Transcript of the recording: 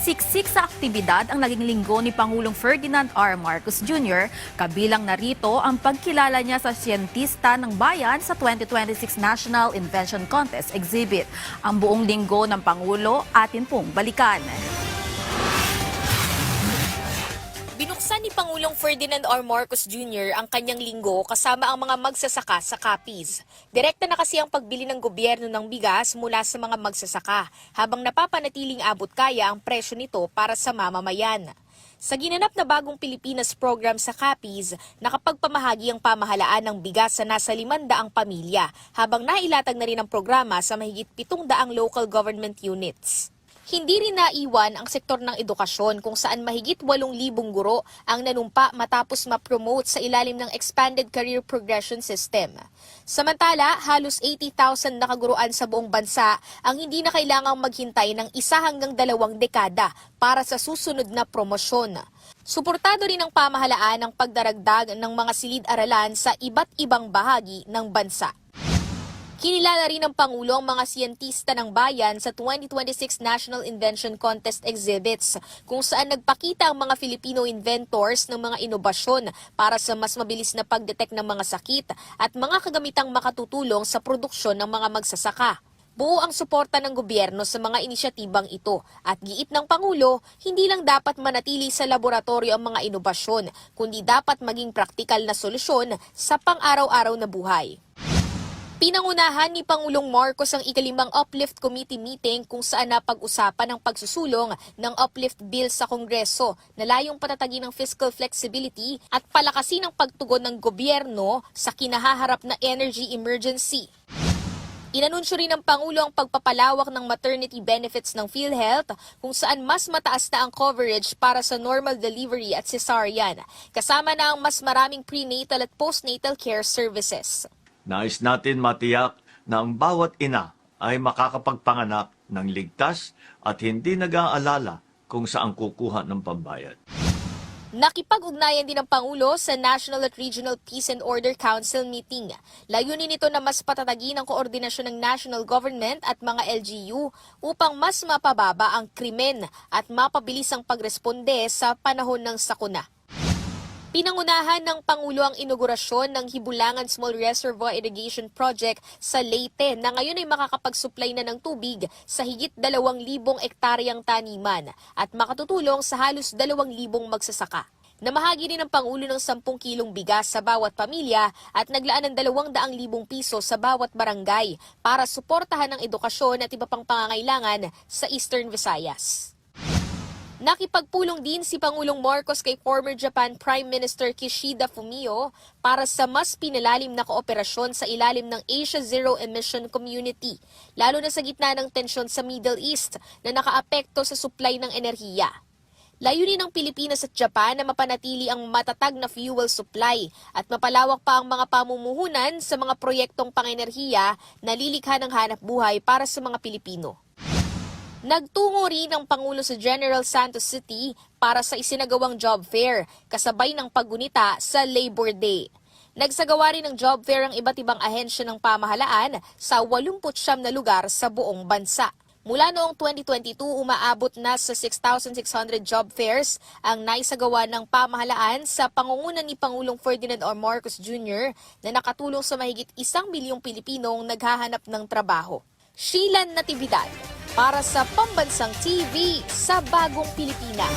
Siksik sa aktibidad ang naging linggo ni Pangulong Ferdinand R. Marcos Jr. Kabilang narito ang pagkilala niya sa siyentista ng bayan sa 2026 National Invention Contest Exhibit. Ang buong linggo ng Pangulo atin pong balikan. Binuksan ni Pangulong Ferdinand R. Marcos Jr. ang kanyang linggo kasama ang mga magsasaka sa Capiz. Direkta na kasi ang pagbili ng gobyerno ng bigas mula sa mga magsasaka, habang napapanatiling abot kaya ang presyo nito para sa mamamayan. Sa ginanap na Bagong Pilipinas program sa Capiz, nakapagpamahagi ang pamahalaan ng bigas sa nasa 500 pamilya, habang nailatag na rin ang programa sa mahigit 700 local government units. Hindi rin naiwan ang sektor ng edukasyon kung saan mahigit 8,000 guro ang nanumpa matapos ma-promote sa ilalim ng Expanded Career Progression System. Samantala, halos 80,000 na kaguruan sa buong bansa ang hindi na kailangang maghintay ng 1 hanggang 2 dekada para sa susunod na promosyon. Suportado rin ng pamahalaan ang pagdaragdag ng mga silid-aralan sa iba't ibang bahagi ng bansa. Kinilala rin ng Pangulo ang mga siyentista ng bayan sa 2026 National Invention Contest Exhibits, kung saan nagpakita ang mga Filipino inventors ng mga inobasyon para sa mas mabilis na pagdetect ng mga sakit at mga kagamitang makatutulong sa produksyon ng mga magsasaka. Buo ang suporta ng gobyerno sa mga inisyatibang ito at giit ng Pangulo, hindi lang dapat manatili sa laboratorio ang mga inobasyon, kundi dapat maging praktikal na solusyon sa pang-araw-araw na buhay. Pinangunahan ni Pangulong Marcos ang ika-5 Uplift Committee meeting kung saan napag-usapan ang pagsusulong ng Uplift Bill sa Kongreso na layong patatagin ng fiscal flexibility at palakasin ang pagtugon ng gobyerno sa kinahaharap na energy emergency. Inanunsyo rin ng Pangulo ang pagpapalawak ng maternity benefits ng PhilHealth kung saan mas mataas na ang coverage para sa normal delivery at cesarean, kasama na ang mas maraming prenatal at postnatal care services. Nais natin matiyak na ang bawat ina ay makakapagpanganak ng ligtas at hindi nag-aalala kung saan kukuha ng pambayad. Nakipag-ugnayan din ng Pangulo sa National at Regional Peace and Order Council meeting. Layunin nito na mas patatagin ang koordinasyon ng national government at mga LGU upang mas mapababa ang krimen at mapabilis ang pagresponde sa panahon ng sakuna. Pinangunahan ng Pangulo ang inaugurasyon ng Hibulangan Small Reservoir Irrigation Project sa Leyte na ngayon ay makakapag-supply na ng tubig sa higit 2,000 ektaryang taniman at makatutulong sa halos 2,000 magsasaka. Namahagi rin ng Pangulo ng 10 kilong bigas sa bawat pamilya at naglaan ng 200,000 piso sa bawat barangay para suportahan ang edukasyon at iba pang pangangailangan sa Eastern Visayas. Nakipagpulong din si Pangulong Marcos kay former Japan Prime Minister Kishida Fumio para sa mas pinalalim na kooperasyon sa ilalim ng Asia Zero Emission Community, lalo na sa gitna ng tensyon sa Middle East na nakaapekto sa supply ng enerhiya. Layunin ng Pilipinas at Japan na mapanatili ang matatag na fuel supply at mapalawak pa ang mga pamumuhunan sa mga proyektong pangenerhiya na lilikha ng hanap buhay para sa mga Pilipino. Nagtungo rin ang Pangulo sa General Santos City para sa isinagawang job fair, kasabay ng paggunita sa Labor Day. Nagsagawa rin ng job fair ang iba't ibang ahensya ng pamahalaan sa 89 na lugar sa buong bansa. Mula noong 2022, umaabot na sa 6,600 job fairs ang naisagawa ng pamahalaan sa pangunguna ni Pangulong Ferdinand R. Marcos Jr. na nakatulong sa mahigit 1 milyong Pilipinong naghahanap ng trabaho. Sheila Natividad para sa Pambansang TV sa Bagong Pilipinas.